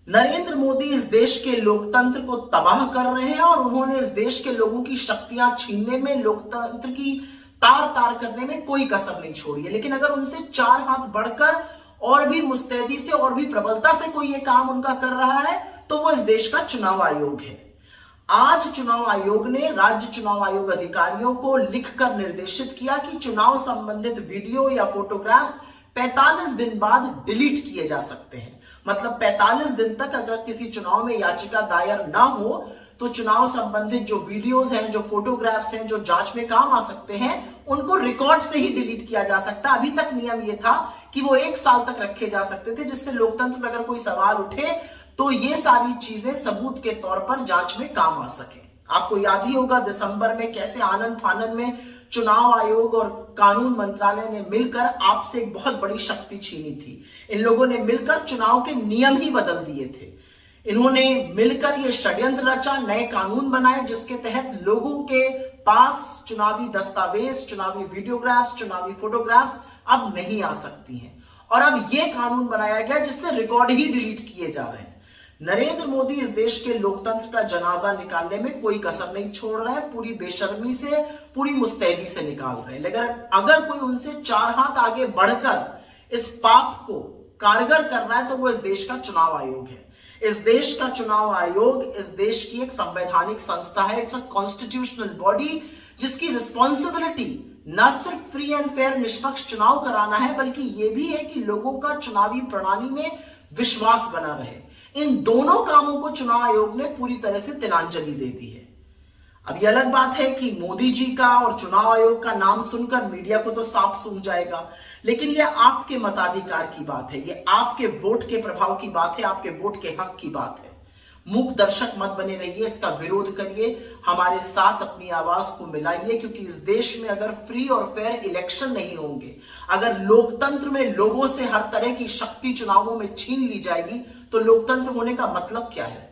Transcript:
नरेंद्र मोदी इस देश के लोकतंत्र को तबाह कर रहे हैं और उन्होंने इस देश के लोगों की शक्तियां छीनने में, लोकतंत्र की तार तार करने में कोई कसर नहीं छोड़ी है। लेकिन अगर उनसे 4 हाथ बढ़कर और भी मुस्तैदी से और भी प्रबलता से कोई ये काम उनका कर रहा है तो वो इस देश का चुनाव आयोग है। आज चुनाव आयोग ने राज्य चुनाव आयोग अधिकारियों को लिखकर निर्देशित किया कि चुनाव संबंधित वीडियो या फोटोग्राफ्स 45 दिन बाद डिलीट किए जा सकते हैं। मतलब 45 दिन तक अगर किसी चुनाव में याचिका दायर ना हो तो चुनाव संबंधित जो वीडियोस हैं, जो फोटोग्राफ्स हैं, जो जांच में काम आ सकते हैं, उनको रिकॉर्ड से ही डिलीट किया जा सकता है। अभी तक नियम ये था कि वो 1 साल तक रखे जा सकते थे, जिससे लोकतंत्र में अगर कोई सवाल उठे तो ये सारी चीजें सबूत के तौर पर जांच में काम आ सके। आपको याद ही होगा दिसंबर में कैसे आनन फानन में चुनाव आयोग और कानून मंत्रालय ने मिलकर आपसे एक बहुत बड़ी शक्ति छीनी थी। इन लोगों ने मिलकर चुनाव के नियम ही बदल दिए थे। इन्होंने मिलकर ये षड्यंत्र रचा, नए कानून बनाए जिसके तहत लोगों के पास चुनावी दस्तावेज, चुनावी वीडियोग्राफ्स, चुनावी फोटोग्राफ्स अब नहीं आ सकती हैं। और अब ये कानून बनाया गया जिससे रिकॉर्ड ही डिलीट किए जा रहे हैं। नरेंद्र मोदी इस देश के लोकतंत्र का जनाजा निकालने में कोई कसर नहीं छोड़ रहे हैं, पूरी बेशर्मी से, पूरी मुस्तैदी से निकाल रहे हैं। लेकिन अगर कोई उनसे 4 हाथ आगे बढ़कर इस पाप को कारगर कर रहा है तो वो इस देश का चुनाव आयोग है। इस देश का चुनाव आयोग इस देश की एक संवैधानिक संस्था है। इट्स अ कॉन्स्टिट्यूशनल बॉडी जिसकी रिस्पॉन्सिबिलिटी न सिर्फ फ्री एंड फेयर निष्पक्ष चुनाव कराना है, बल्कि यह भी है कि लोगों का चुनावी प्रणाली में विश्वास बना रहे। इन दोनों कामों को चुनाव आयोग ने पूरी तरह से तिलांजलि दे दी है। अब यह अलग बात है कि मोदी जी का और चुनाव आयोग का नाम सुनकर मीडिया को तो साफ सूझ जाएगा, लेकिन यह आपके मताधिकार की बात है, यह आपके वोट के प्रभाव की बात है, आपके वोट के हक की बात है। मूक दर्शक मत बने रहिए, इसका विरोध करिए, हमारे साथ अपनी आवाज को मिलाइए, क्योंकि इस देश में अगर फ्री और फेयर इलेक्शन नहीं होंगे, अगर लोकतंत्र में लोगों से हर तरह की शक्ति चुनावों में छीन ली जाएगी तो लोकतंत्र होने का मतलब क्या है।